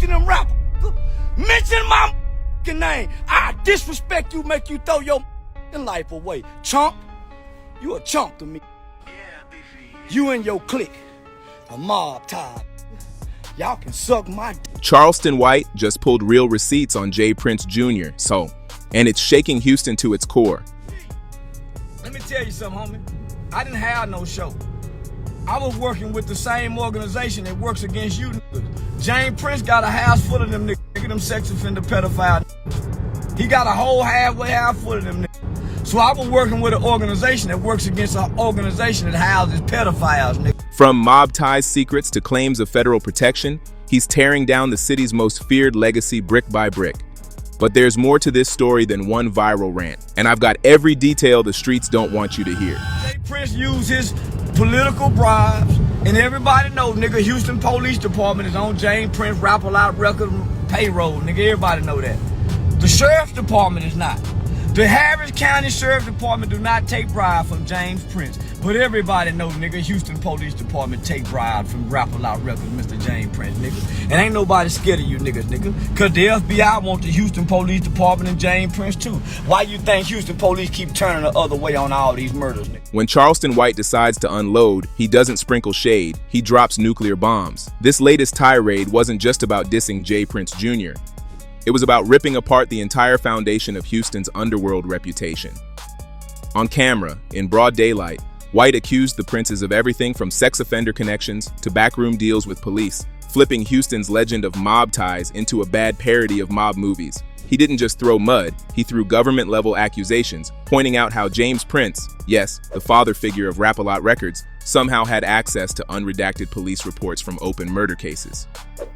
to them rappers. Mention my name. I disrespect you, make you throw your life away. Chump, you a chump to me. You and your clique, a mob tie. Y'all can suck my dick. Charleston White just pulled real receipts on J. Prince Jr., and it's shaking Houston to its core. Let me tell you something, homie. I didn't have no show. I was working with the same organization that works against you niggas. James Prince got a house full of them niggas, them sex offender pedophile niggas. He got a whole half full of them niggas. So I was working with an organization that works against an organization that houses pedophiles, nigga. From mob ties secrets to claims of federal protection, he's tearing down the city's most feared legacy brick by brick. But there's more to this story than one viral rant, and I've got every detail the streets don't want you to hear. J. Prince used his political bribes, and everybody knows, nigga, Houston Police Department is on James Prince Rap-A-Lot record payroll, nigga, everybody know that. The Sheriff's Department is not. The Harris County Sheriff's Department do not take bribe from James Prince. But everybody knows, nigga, Houston Police Department take bribe from Rap-A-Lot Records, Mr. James Prince, nigga. And ain't nobody scared of you niggas, nigga. Cause the FBI want the Houston Police Department and James Prince too. Why you think Houston police keep turning the other way on all these murders, nigga? When Charleston White decides to unload, he doesn't sprinkle shade, he drops nuclear bombs. This latest tirade wasn't just about dissing J. Prince Jr. It was about ripping apart the entire foundation of Houston's underworld reputation. On camera, in broad daylight, White accused the Princes of everything from sex offender connections to backroom deals with police, flipping Houston's legend of mob ties into a bad parody of mob movies. He didn't just throw mud, he threw government-level accusations, pointing out how James Prince, yes, the father figure of Rap-A-Lot Records, somehow had access to unredacted police reports from open murder cases.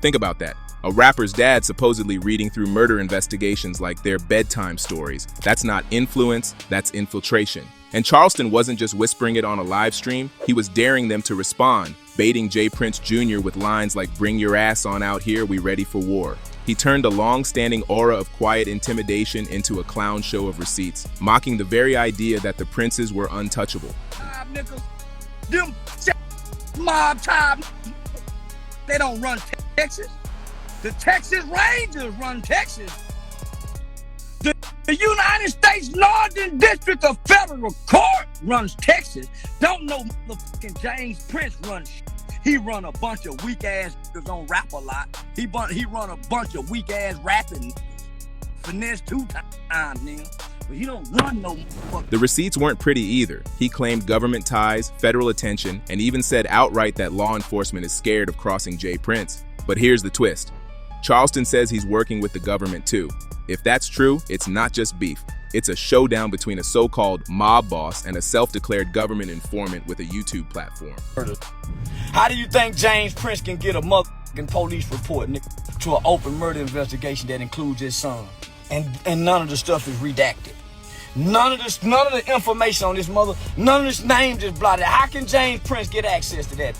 Think about that. A rapper's dad supposedly reading through murder investigations like their bedtime stories. That's not influence, that's infiltration. And Charleston wasn't just whispering it on a live stream, he was daring them to respond, baiting J. Prince Jr. with lines like, "Bring your ass on out here, we ready for war." He turned a long-standing aura of quiet intimidation into a clown show of receipts, mocking the very idea that the Princes were untouchable. Them mob time, they don't run Texas. The Texas Rangers run Texas. The United States Northern District of Federal Court runs Texas. Don't know motherfucking James Prince runs shit. He run a bunch of weak-ass niggas on Rap-A-Lot. He run a bunch of weak-ass rapping niggas. Finesse 2 times, nigga. But he don't run no motherfucker. The receipts weren't pretty either. He claimed government ties, federal attention, and even said outright that law enforcement is scared of crossing J. Prince. But here's the twist. Charleston says he's working with the government too. If that's true, it's not just beef. It's a showdown between a so-called mob boss and a self-declared government informant with a YouTube platform. How do you think James Prince can get a motherfucking police report, nigga, to an open murder investigation that includes his son? And none of the stuff is redacted. None of the information on this none of this name is blotted. How can James Prince get access to that?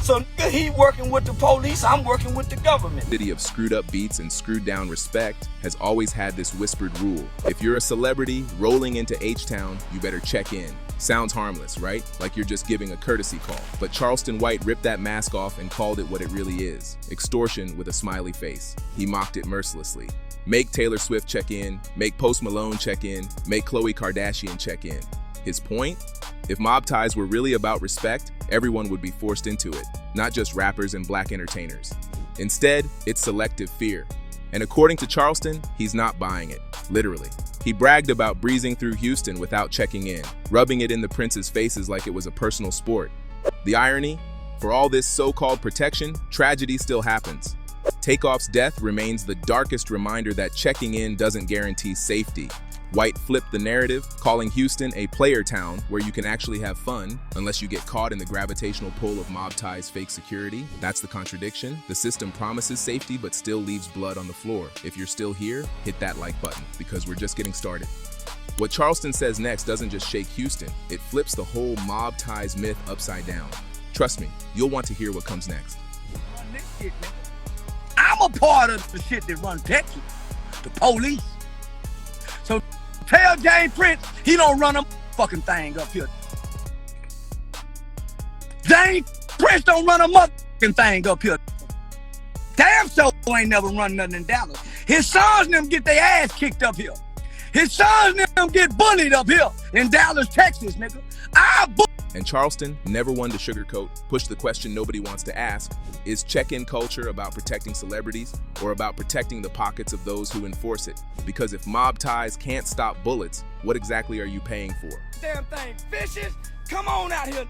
So nigga, he working with the police, I'm working with the government. The city of screwed up beats and screwed down respect has always had this whispered rule. If you're a celebrity rolling into H-Town, you better check in. Sounds harmless, right? Like you're just giving a courtesy call. But Charleston White ripped that mask off and called it what it really is. Extortion with a smiley face. He mocked it mercilessly. Make Taylor Swift check in, make Post Malone check in, make Khloe Kardashian check in. His point? If mob ties were really about respect, everyone would be forced into it, not just rappers and black entertainers. Instead, it's selective fear. And according to Charleston, he's not buying it, literally. He bragged about breezing through Houston without checking in, rubbing it in the Prince's faces like it was a personal sport. The irony? For all this so-called protection, tragedy still happens. Takeoff's death remains the darkest reminder that checking in doesn't guarantee safety. White flipped the narrative, calling Houston a player town where you can actually have fun unless you get caught in the gravitational pull of mob ties' fake security. That's the contradiction. The system promises safety but still leaves blood on the floor. If you're still here, hit that like button because we're just getting started. What Charleston says next doesn't just shake Houston, it flips the whole mob ties myth upside down. Trust me, you'll want to hear what comes next. I'm a part of the shit that runs Texas, the police. So tell James Prince he don't run a fucking thing up here. James Prince don't run a motherfucking thing up here. Damn sure ain't never run nothing in Dallas. His sons and them get their ass kicked up here. His sons and them get bullied up here in Dallas, Texas, nigga. And Charleston, never one to sugarcoat, push the question nobody wants to ask: is check-in culture about protecting celebrities or about protecting the pockets of those who enforce it? Because if mob ties can't stop bullets, what exactly are you paying for? Damn thing, fishes, come on out here.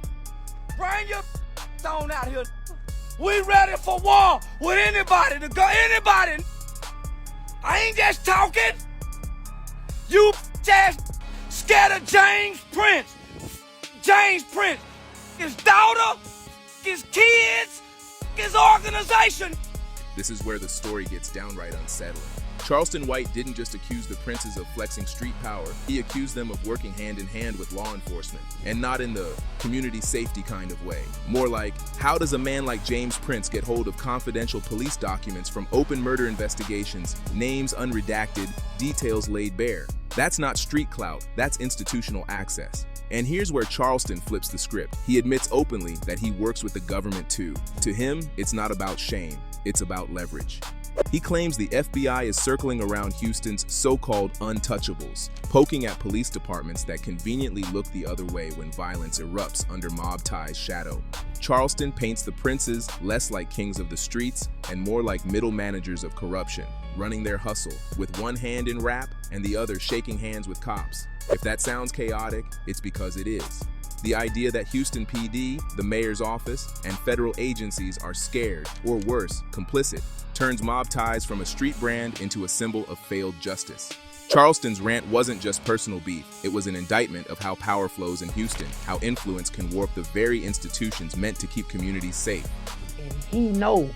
Bring your on out here. We ready for war with anybody to go, anybody. I ain't just talking. You just scared of James Prince. James Prince, his daughter, his kids, his organization. This is where the story gets downright unsettling. Charleston White didn't just accuse the Princes of flexing street power, he accused them of working hand in hand with law enforcement, and not in the community safety kind of way. More like, how does a man like James Prince get hold of confidential police documents from open murder investigations, names unredacted, details laid bare? That's not street clout, that's institutional access. And here's where Charleston flips the script. He admits openly that he works with the government too. To him, it's not about shame, it's about leverage. He claims the FBI is circling around Houston's so-called untouchables, poking at police departments that conveniently look the other way when violence erupts under mob ties' shadow. Charleston paints the Princes less like kings of the streets and more like middle managers of corruption, running their hustle, with one hand in rap and the other shaking hands with cops. If that sounds chaotic, it's because it is. The idea that Houston PD, the mayor's office, and federal agencies are scared, or worse, complicit, turns mob ties from a street brand into a symbol of failed justice. Charleston's rant wasn't just personal beef, it was an indictment of how power flows in Houston, how influence can warp the very institutions meant to keep communities safe. And he know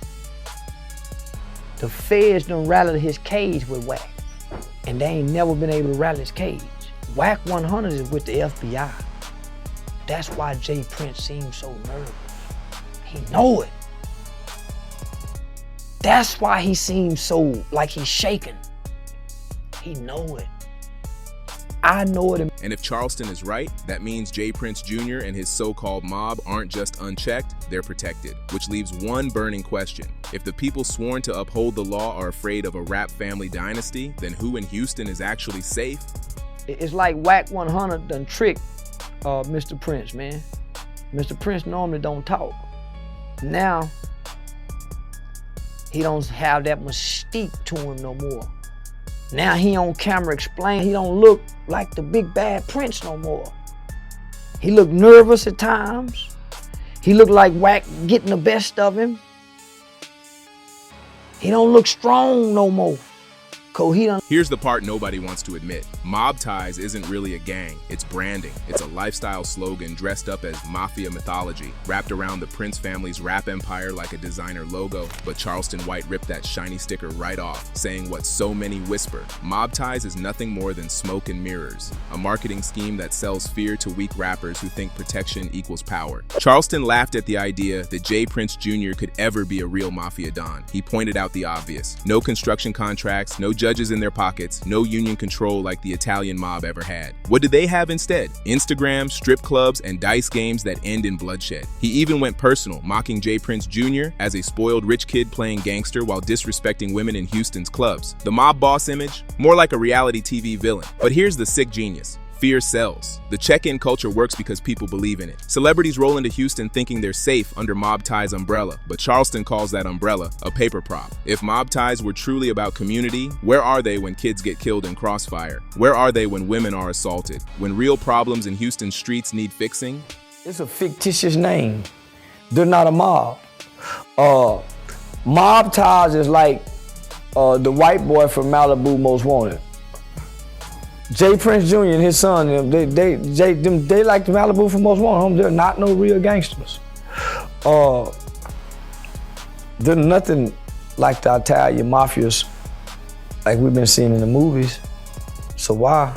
the feds done rattled his cage with Whack, and they ain't never been able to rattle his cage. Whack 100 is with the FBI. That's why Jay Prince seems so nervous. He know it. That's why he seems so like he's shaking. He know it. I know it. And if Charleston is right, that means Jay Prince Jr. and his so-called mob aren't just unchecked, they're protected. Which leaves one burning question. If the people sworn to uphold the law are afraid of a rap family dynasty, then who in Houston is actually safe? It's like Whack 100 done tricked Mr. Prince, man. Mr. Prince normally don't talk. Now, he don't have that mystique to him no more. Now he on camera explain he don't look like the big bad Prince no more. He look nervous at times. He look like Whack getting the best of him. He don't look strong no more. Here's the part nobody wants to admit. Mob ties isn't really a gang, it's branding. It's a lifestyle slogan dressed up as mafia mythology, wrapped around the Prince family's rap empire like a designer logo. But Charleston White ripped that shiny sticker right off, saying what so many whisper. Mob ties is nothing more than smoke and mirrors, a marketing scheme that sells fear to weak rappers who think protection equals power. Charleston laughed at the idea that Jay Prince Jr. could ever be a real mafia don. He pointed out the obvious. No construction contracts, no judges in their pockets, no union control like the Italian mob ever had. What did they have instead? Instagram, strip clubs, and dice games that end in bloodshed. He even went personal, mocking Jay Prince Jr. as a spoiled rich kid playing gangster while disrespecting women in Houston's clubs. The mob boss image? More like a reality TV villain. But here's the sick genius. Fear sells. The check-in culture works because people believe in it. Celebrities roll into Houston thinking they're safe under mob ties umbrella, but Charleston calls that umbrella a paper prop. If mob ties were truly about community, where are they when kids get killed in crossfire? Where are they when women are assaulted? When real problems in Houston streets need fixing? It's a fictitious name. They're not a mob. Mob ties is like the white boy from Malibu Most Wanted. Jay Prince Jr. and his son, they like the Malibu for Most Wanted. They're not no real gangsters. They're nothing like the Italian mafias like we've been seeing in the movies. So why?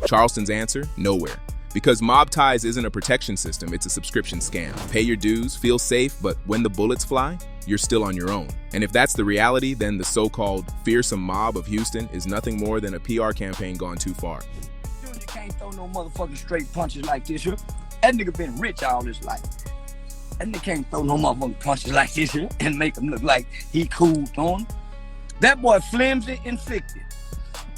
Charleston's answer? Nowhere. Because mob ties isn't a protection system, it's a subscription scam. Pay your dues, feel safe, but when the bullets fly, you're still on your own. And if that's the reality, then the so-called fearsome mob of Houston is nothing more than a PR campaign gone too far. You can't throw no motherfucking straight punches like this. That nigga been rich all his life. That nigga can't throw no motherfucking punches like this here and make him look like he cool on him. That boy flimsy and ficted.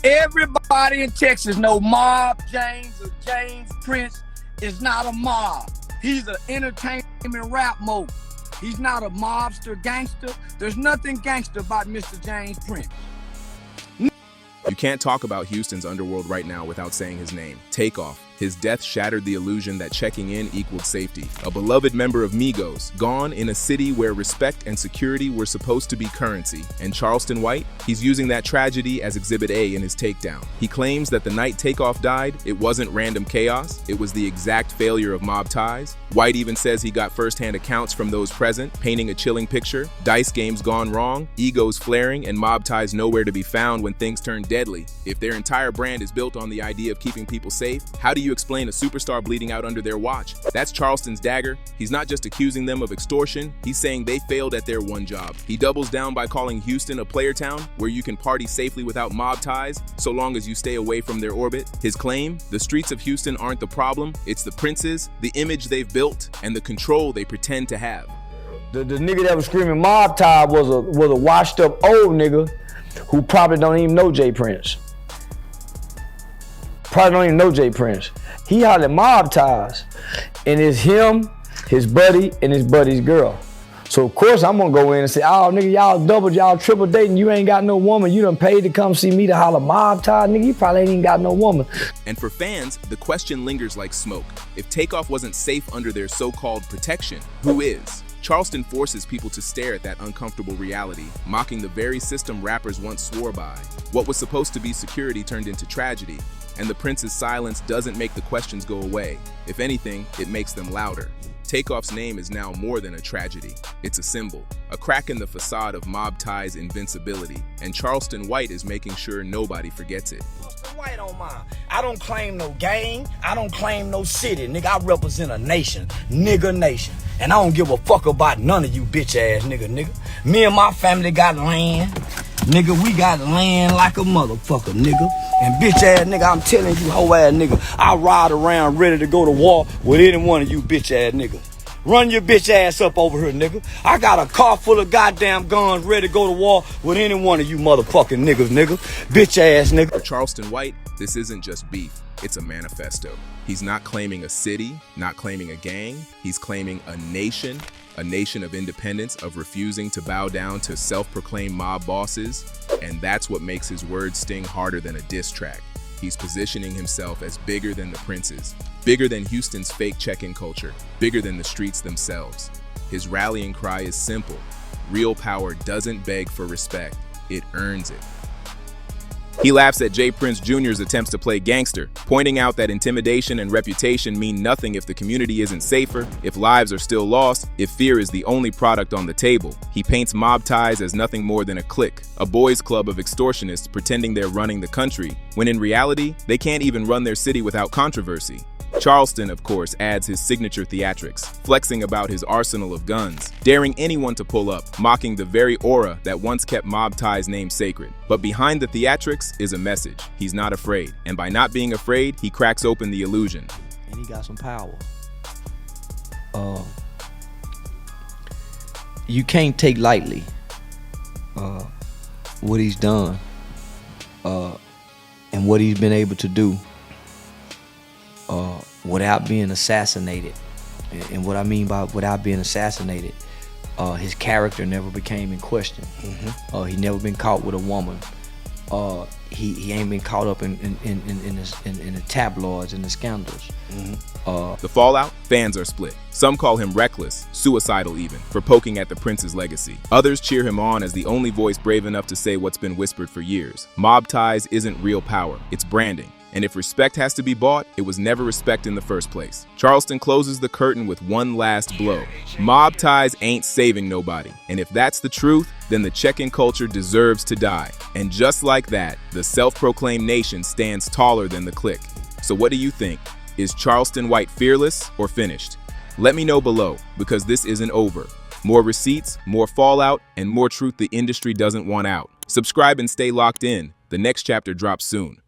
Everybody in Texas know Mob James or James Prince is not a mob. He's an entertainment rap mogul. He's not a mobster gangster. There's nothing gangster about Mr. James Prince. You can't talk about Houston's underworld right now without saying his name. Takeoff. His death shattered the illusion that checking in equaled safety. A beloved member of Migos, gone in a city where respect and security were supposed to be currency. And Charleston White? He's using that tragedy as Exhibit A in his takedown. He claims that the night Takeoff died, it wasn't random chaos, it was the exact failure of mob ties. White even says he got first-hand accounts from those present, painting a chilling picture. Dice games gone wrong, egos flaring, and mob ties nowhere to be found when things turn deadly. If their entire brand is built on the idea of keeping people safe, how do you explain a superstar bleeding out under their watch? That's Charleston's dagger. He's not just accusing them of extortion, he's saying they failed at their one job. He doubles down by calling Houston a player town where you can party safely without mob ties, so long as you stay away from their orbit. His claim, the streets of Houston aren't the problem, it's the princes, the image they've built, and the control they pretend to have. The nigga that was screaming mob tie was a washed up old nigga who probably don't even know Jay Prince. Probably don't even know Jay Prince. He hollered mob ties, and it's him, his buddy, and his buddy's girl. So of course I'm gonna go in and say, oh nigga, y'all doubled, y'all triple dating, you ain't got no woman, you done paid to come see me to holler mob tie, nigga, you probably ain't even got no woman. And for fans, the question lingers like smoke. If Takeoff wasn't safe under their so-called protection, who is? Charleston forces people to stare at that uncomfortable reality, mocking the very system rappers once swore by. What was supposed to be security turned into tragedy, and the Prince's silence doesn't make the questions go away. If anything, it makes them louder. Takeoff's name is now more than a tragedy. It's a symbol, a crack in the facade of mob ties' invincibility, and Charleston White is making sure nobody forgets it. Charleston White on mine. I don't claim no gang, I don't claim no city, nigga. I represent a nation, nigga nation. And I don't give a fuck about none of you bitch ass nigga. Me and my family got land. Nigga, we got land like a motherfucker, nigga. And bitch ass nigga, I'm telling you, hoe ass nigga, I ride around ready to go to war with any one of you bitch ass niggas. Run your bitch ass up over here, nigga. I got a car full of goddamn guns ready to go to war with any one of you motherfucking niggas, nigga. Bitch ass nigga. For Charleston White, this isn't just beef, it's a manifesto. He's not claiming a city, not claiming a gang, he's claiming a nation of independence, of refusing to bow down to self-proclaimed mob bosses, and that's what makes his words sting harder than a diss track. He's positioning himself as bigger than the princes, bigger than Houston's fake check-in culture, bigger than the streets themselves. His rallying cry is simple. Real power doesn't beg for respect, it earns it. He laughs at Jay Prince Jr.'s attempts to play gangster, pointing out that intimidation and reputation mean nothing if the community isn't safer, if lives are still lost, if fear is the only product on the table. He paints mob ties as nothing more than a clique, a boys' club of extortionists pretending they're running the country, when in reality, they can't even run their city without controversy. Charleston, of course, adds his signature theatrics, flexing about his arsenal of guns, daring anyone to pull up, mocking the very aura that once kept mob ties' name sacred. But behind the theatrics is a message. He's not afraid, and by not being afraid, he cracks open the illusion. And he got some power. You can't take lightly what he's done and what he's been able to do without being assassinated. And what I mean by without being assassinated, his character never became in question. He never been caught with a woman. He ain't been caught up in the tabloids and the scandals. The fallout? Fans are split. Some call him reckless, suicidal even, for poking at the Prince's legacy. Others cheer him on as the only voice brave enough to say what's been whispered for years. Mob ties isn't real power, it's branding. And if respect has to be bought, it was never respect in the first place. Charleston closes the curtain with one last blow. Mob ties ain't saving nobody. And if that's the truth, then the check-in culture deserves to die. And just like that, the self-proclaimed nation stands taller than the clique. So what do you think? Is Charleston White fearless or finished? Let me know below, because this isn't over. More receipts, more fallout, and more truth the industry doesn't want out. Subscribe and stay locked in. The next chapter drops soon.